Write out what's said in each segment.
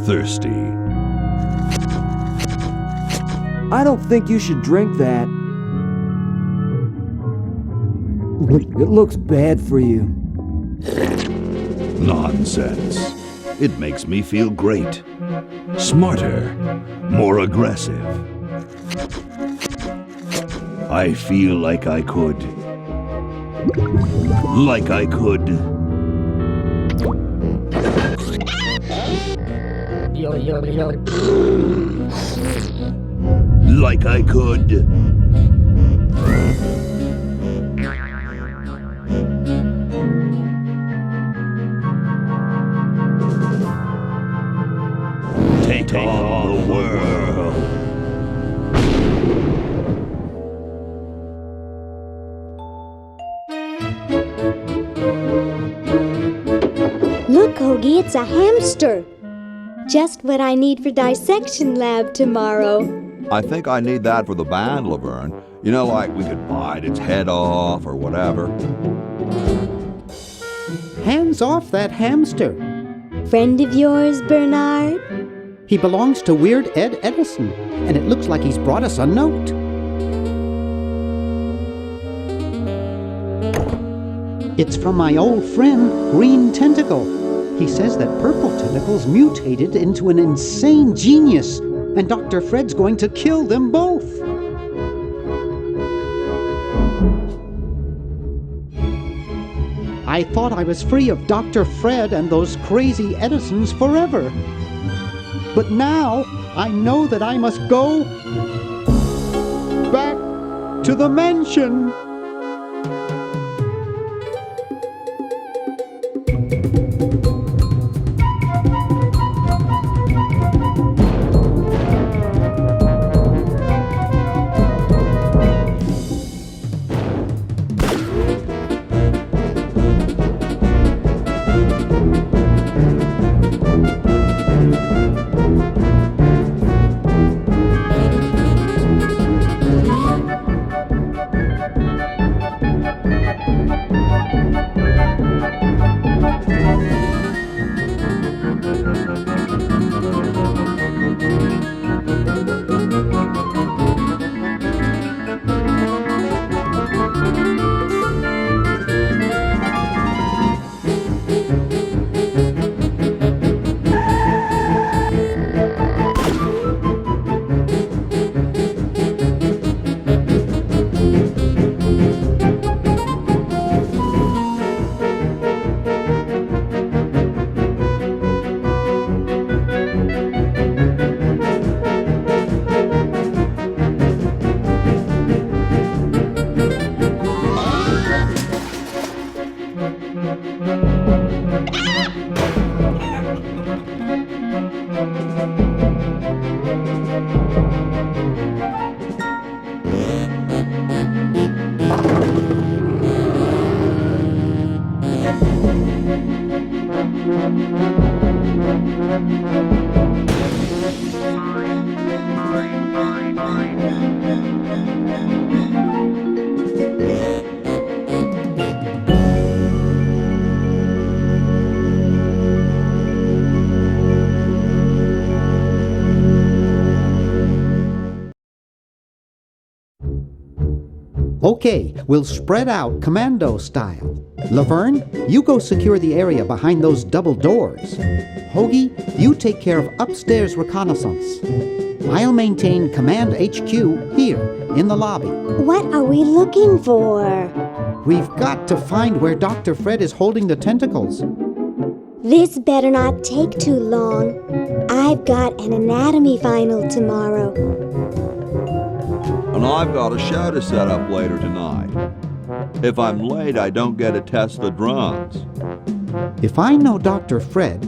thirsty. I don't think you should drink that. It looks bad for you. Nonsense. It makes me feel great. Smarter, more aggressive. I feel like I could. Like I could. Like I could. Take on the world. Look, Hoagie, it's a hamster. Just what I need for dissection lab tomorrow. I think I need that for the band, Laverne. You know, like we could bite its head off or whatever. Hands off that hamster. Friend of yours, Bernard? He belongs to Weird Ed Edison, and it looks like he's brought us a note. It's from my old friend, Green Tentacle. He says that Purple Tentacle's mutated into an insane genius, and Dr. Fred's going to kill them both. I thought I was free of Dr. Fred and those crazy Edisons forever. But now I know that I must go back to the mansion. Okay, we'll spread out commando style. Laverne, you go secure the area behind those double doors. Hoagie, you take care of upstairs reconnaissance. I'll maintain Command HQ here in the lobby. What are we looking for? We've got to find where Dr. Fred is holding the tentacles. This better not take too long. I've got an anatomy final tomorrow. And I've got a show to set up later tonight. If I'm late, I don't get to test the drums. If I know Dr. Fred,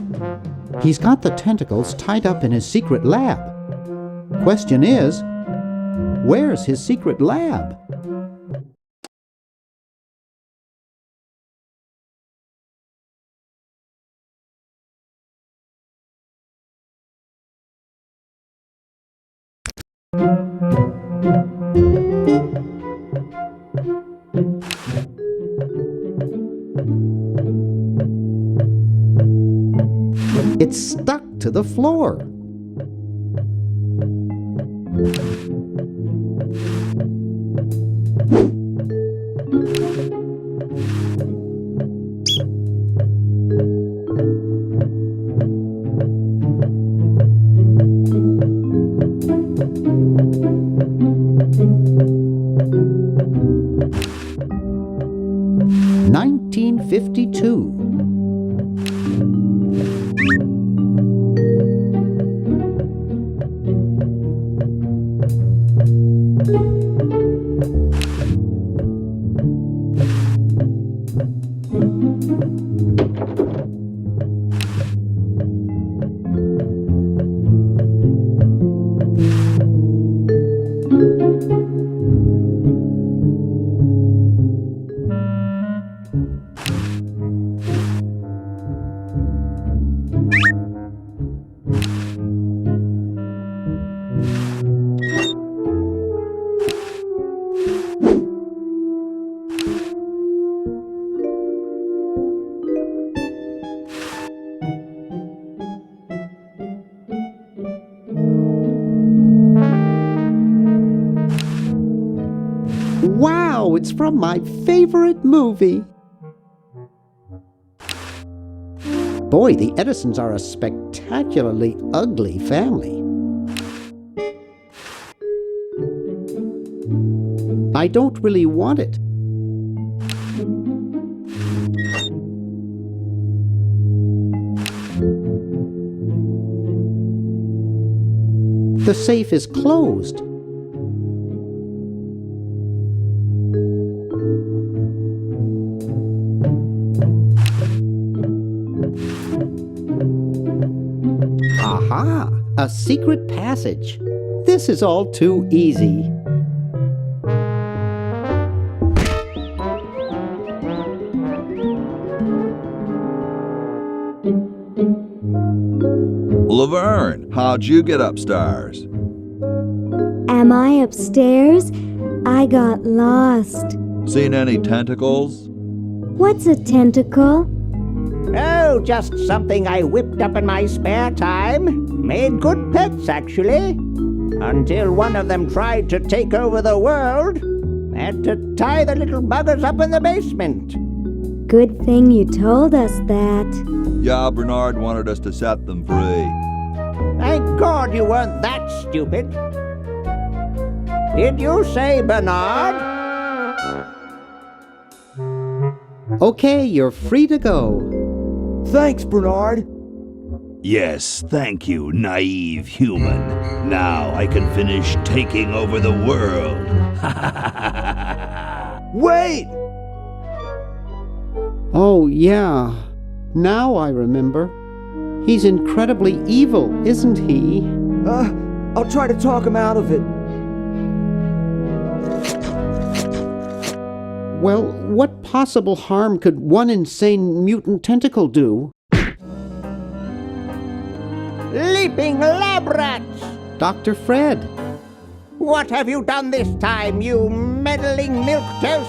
he's got the tentacles tied up in his secret lab. Question is, where's his secret lab? It's stuck to the floor. (1952). Wow, it's from my favorite movie. Boy, the Edisons are a spectacularly ugly family. I don't really want it. The safe is closed. Aha! A secret passage. This is all too easy. Laverne, how'd you get upstairs? Am I upstairs? I got lost. Seen any tentacles? What's a tentacle? Oh, just something I whipped up in my spare time. Made good pets, actually. Until one of them tried to take over the world. Had to tie the little buggers up in the basement. Good thing you told us that. Yeah, Bernard wanted us to set them free. Thank God you weren't that stupid. Did you say Bernard? Okay, you're free to go. Thanks, Bernard. Yes, thank you, naive human. Now I can finish taking over the world. Wait! Oh, yeah. Now I remember. He's incredibly evil, isn't he? I'll try to talk him out of it. Well, what possible harm could one insane mutant tentacle do? Leaping lab rats! Dr. Fred. What have you done this time, you meddling milquetoast?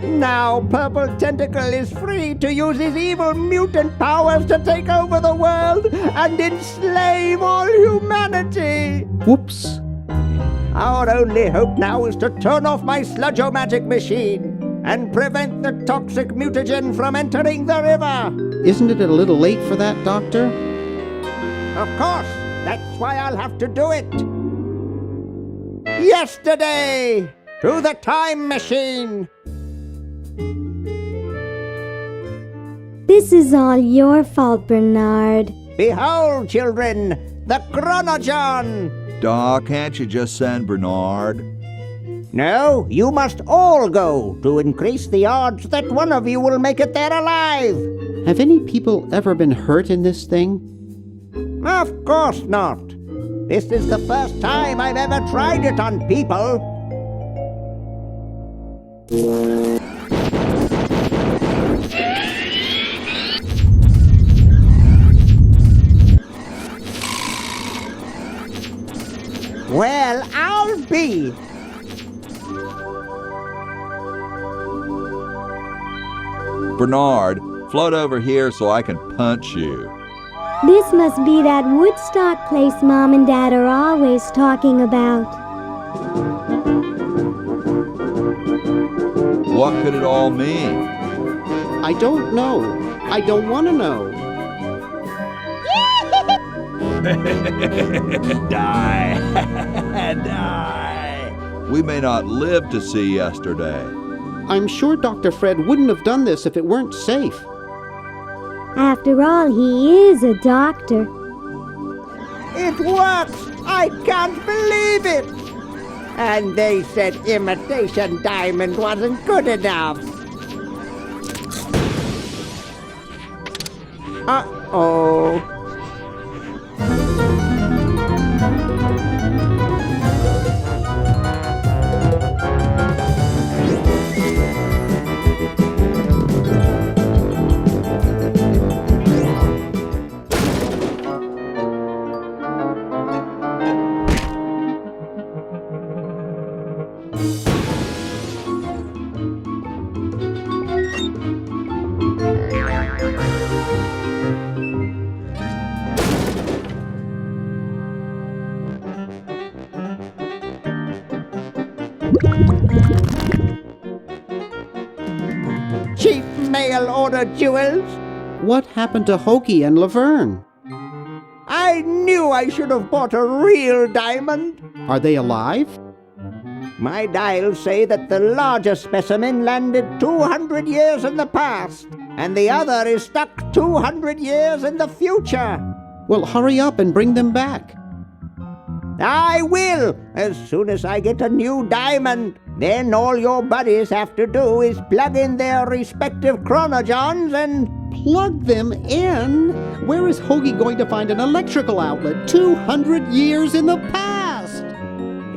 Now Purple Tentacle is free to use his evil mutant powers to take over the world and enslave all humanity! Whoops. Our only hope now is to turn off my sludge-o-magic machine and prevent the toxic mutagen from entering the river. Isn't it a little late for that, Doctor? Of course, that's why I'll have to do it. Yesterday, to the time machine. This is all your fault, Bernard. Behold, children, the Chronogon. Doc, can't you just send Bernard? No, you must all go to increase the odds that one of you will make it there alive. Have any people ever been hurt in this thing? Of course not. This is the first time I've ever tried it on people. Well, I'll be. Bernard, float over here so I can punch you. This must be that Woodstock place Mom and Dad are always talking about. What could it all mean? I don't know. I don't want to know. Die! Die! We may not live to see yesterday. I'm sure Dr. Fred wouldn't have done this if it weren't safe. After all, he is a doctor. It works! I can't believe it! And they said imitation diamond wasn't good enough. Uh-oh. Cheap mail-order jewels? What happened to Hoagie and Laverne? I knew I should have bought a real diamond. Are they alive? My dials say that the larger specimen landed 200 years in the past, and the other is stuck 200 years in the future. Well, hurry up and bring them back. I will, as soon as I get a new diamond. Then all your buddies have to do is plug in their respective chronogens and... Plug them in? Where is Hoagie going to find an electrical outlet 200 years in the past?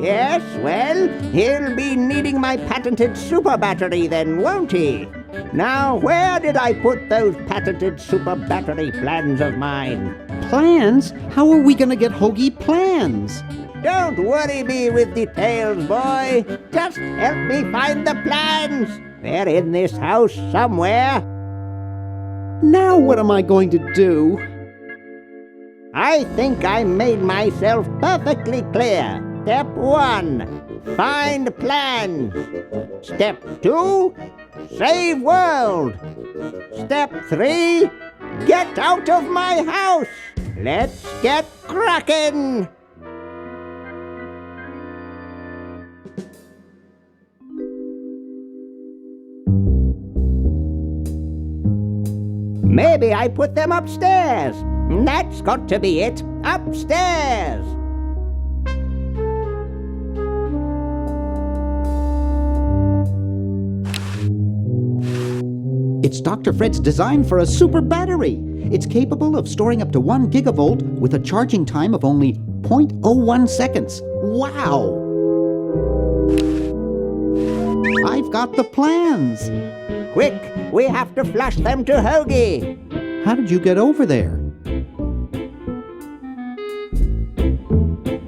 Yes, well, he'll be needing my patented super battery then, won't he? Now, where did I put those patented super battery plans of mine? Plans? How are we going to get Hoagie plans? Don't worry me with details, boy. Just help me find the plans. They're in this house somewhere. Now what am I going to do? I think I made myself perfectly clear. Step 1, find plans. Step 2, save world. Step 3, get out of my house. Let's get cracking. Maybe I put them upstairs. That's got to be it. Upstairs. It's Dr. Fred's design for a super battery. It's capable of storing up to 1 gigavolt with a charging time of only 0.01 seconds. Wow! I've got the plans. Quick, we have to flush them to Hoagie. How did you get over there?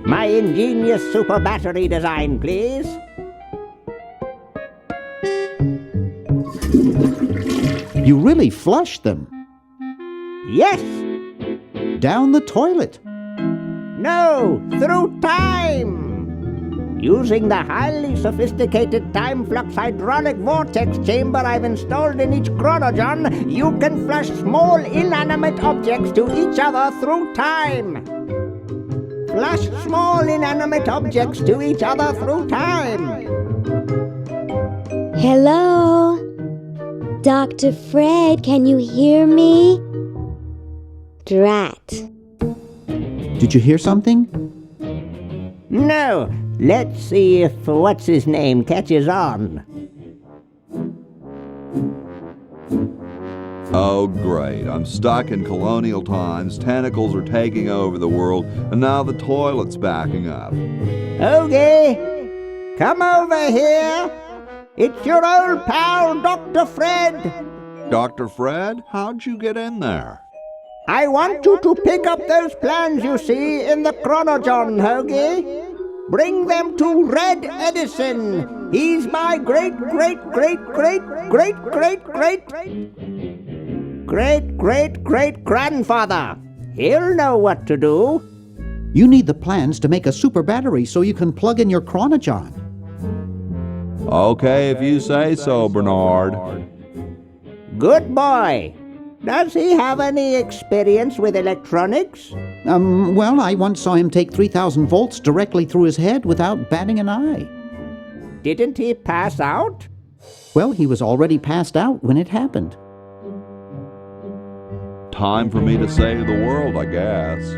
My ingenious super battery design, please. You really flushed them. Yes. Down the toilet. No, through time. Using the highly sophisticated time flux hydraulic vortex chamber I've installed in each chronogen, you can flush small inanimate objects to each other through time. Flush small inanimate objects to each other through time. Hello? Dr. Fred, can you hear me? Drat. Did you hear something? No. Let's see if what's-his-name catches on. Oh, great. I'm stuck in colonial times, tentacles are taking over the world, and now the toilet's backing up. Hoagie, come over here. It's your old pal, Dr. Fred. Dr. Fred, how'd you get in there? I want you to pick up those plans you see in the chronogen, Hoagie. Bring them to Red Edison. He's my great-great-great-great-great-great-great-great-great-great-grandfather. He'll know what to do. You need the plans to make a super battery so you can plug in your chronogen. Okay, if you say so, Bernard. Good boy. Does he have any experience with electronics? Well, I once saw him take 3,000 volts directly through his head without batting an eye. Didn't he pass out? Well, he was already passed out when it happened. Time for me to save the world, I guess.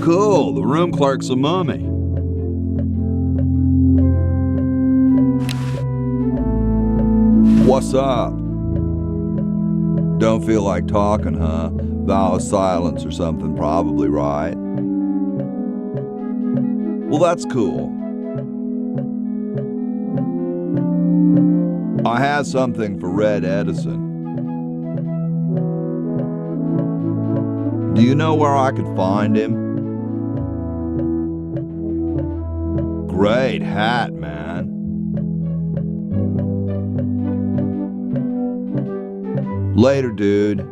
Cool, the room clerk's a mummy. What's up? Don't feel like talking, huh? Vow of silence or something, probably, right? Well, that's cool. I had something for Red Edison. Do you know where I could find him? Great hat, man. Later, dude.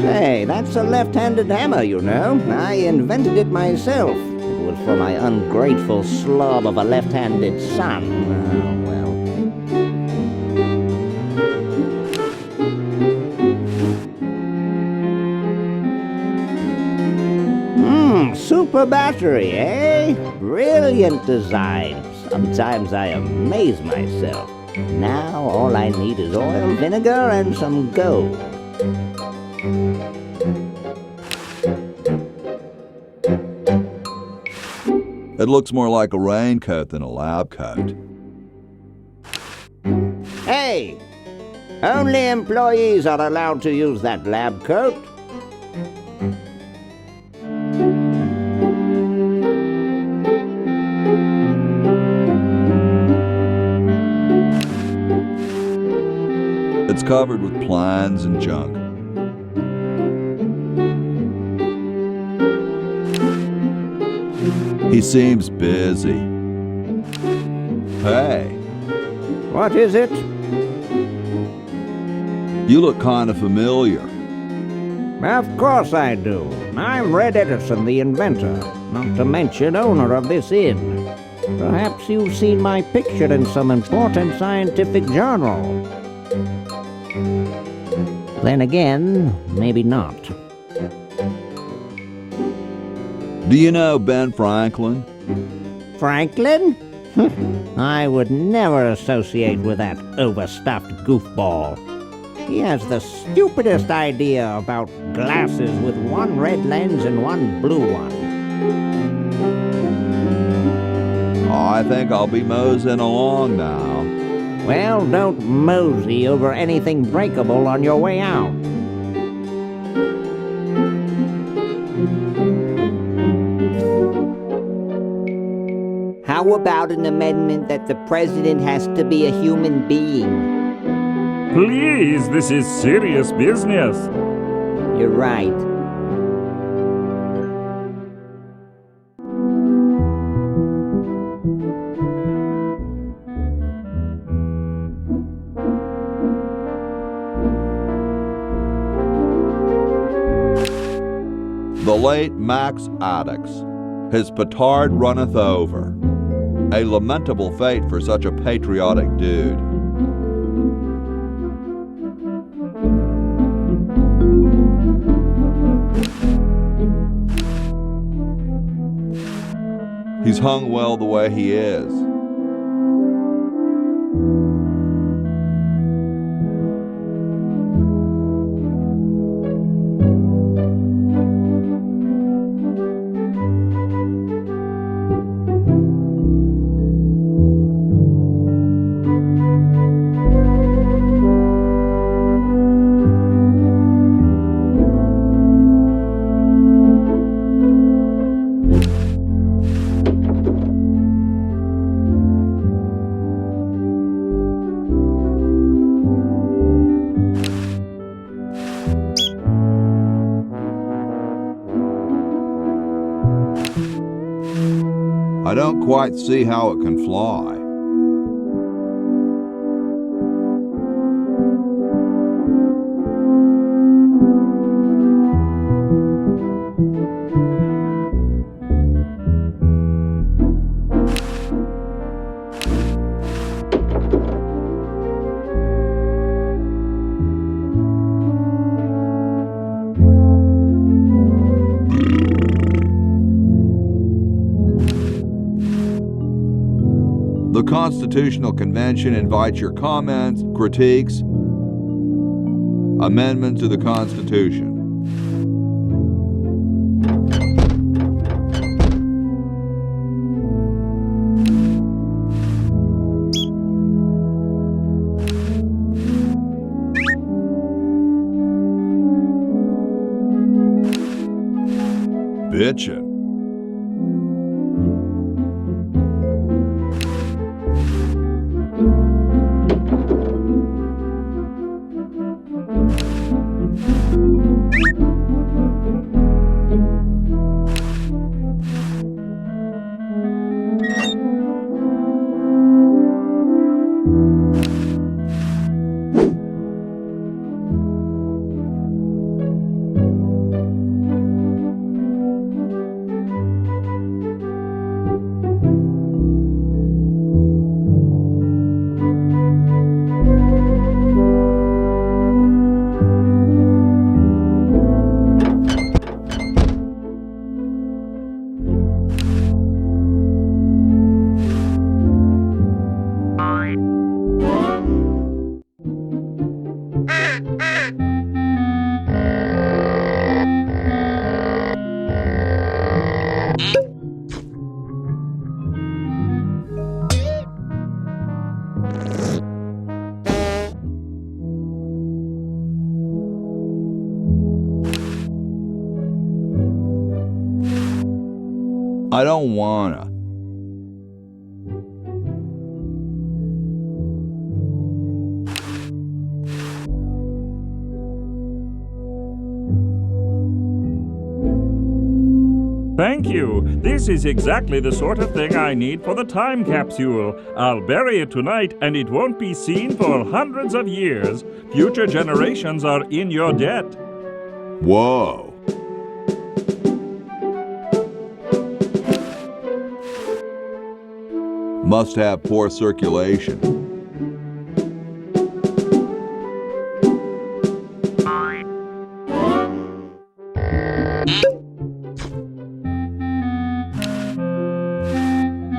Hey, that's a left-handed hammer, you know. I invented it myself. It was for my ungrateful slob of a left-handed son. Oh, well. Super battery, eh? Brilliant design. Sometimes I amaze myself. Now all I need is oil, vinegar, and some gold. It looks more like a raincoat than a lab coat. Hey! Only employees are allowed to use that lab coat. It's covered with plans and junk. He seems busy. Hey. What is it? You look kind of familiar. Of course I do. I'm Red Edison, the inventor, not to mention owner of this inn. Perhaps you've seen my picture in some important scientific journal. Then again, maybe not. Do you know Ben Franklin? Franklin? I would never associate with that overstuffed goofball. He has the stupidest idea about glasses with one red lens and one blue one. I think I'll be moseying along now. Well, don't mosey over anything breakable on your way out. How about an amendment that the president has to be a human being? Please, this is serious business. You're right. The late Max Addix, his petard runneth over. A lamentable fate for such a patriotic dude. He's hung well the way he is. I don't quite see how it can fly. The Constitutional Convention invites your comments, critiques, amendments to the Constitution. Bitchin'. I don't wanna. Thank you. This is exactly the sort of thing I need for the time capsule. I'll bury it tonight, and it won't be seen for hundreds of years. Future generations are in your debt. Whoa. Must have poor circulation.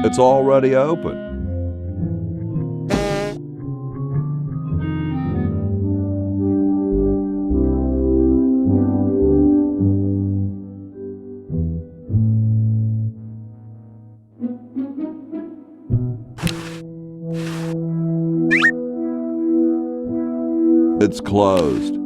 It's already open. It's closed.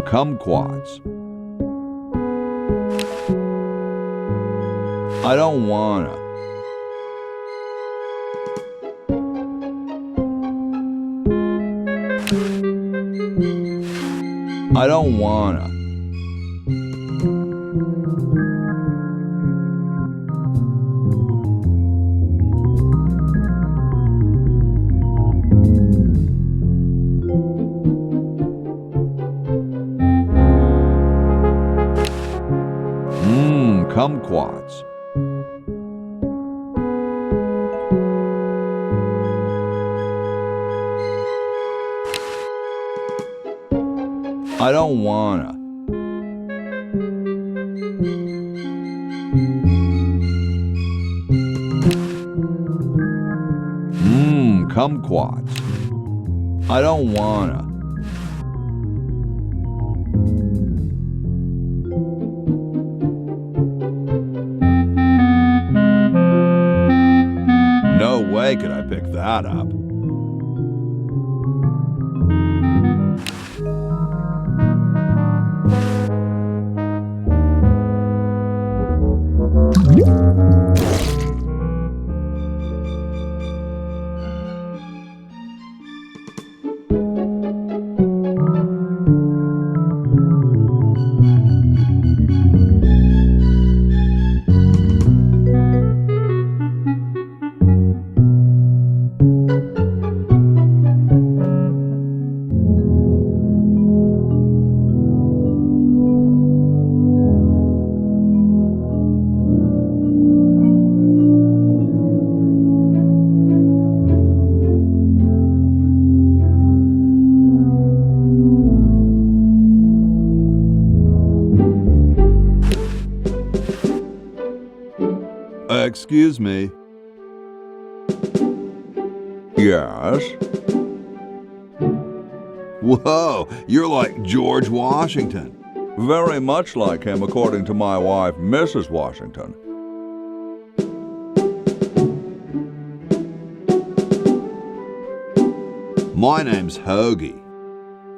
Kumquats. I don't wanna. I don't wanna. Kumquats. I don't wanna. Kumquats. I don't wanna. No way could I pick that up. Excuse me. Yes? Whoa, you're like George Washington. Very much like him, according to my wife, Mrs. Washington. My name's Hoagie.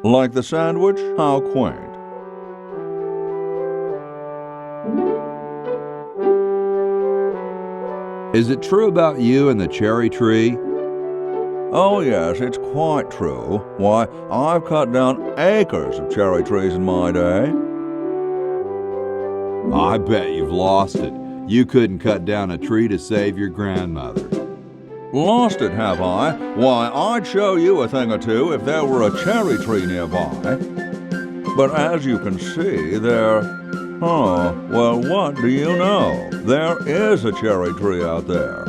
Like the sandwich? How quaint. Is it true about you and the cherry tree? Oh yes, it's quite true. Why, I've cut down acres of cherry trees in my day. I bet you've lost it. You couldn't cut down a tree to save your grandmother. Lost it, have I? Why, I'd show you a thing or two if there were a cherry tree nearby. But as you can see, oh, well, what do you know? There is a cherry tree out there.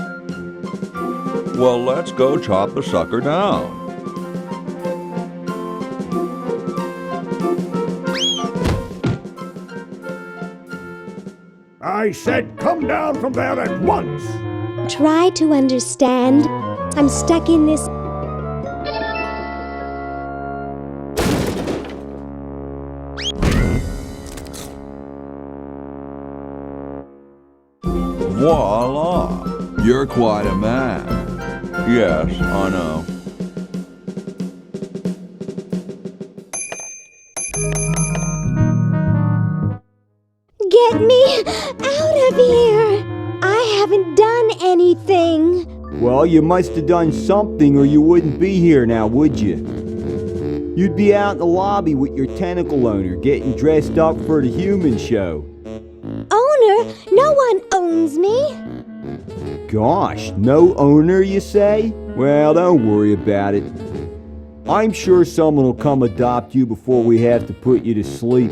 Well, let's go chop the sucker down. I said come down from there at once! Try to understand. I'm stuck in this. Voila! You're quite a man. Yes, I know. Get me out of here! I haven't done anything. Well, you must have done something or you wouldn't be here now, would you? You'd be out in the lobby with your tentacle owner getting dressed up for the human show. Owner? No one owns me. Gosh, no owner, you say? Well, don't worry about it. I'm sure someone will come adopt you before we have to put you to sleep.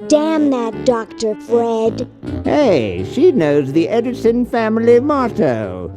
Damn that Dr. Fred. Hey, she knows the Edison family motto.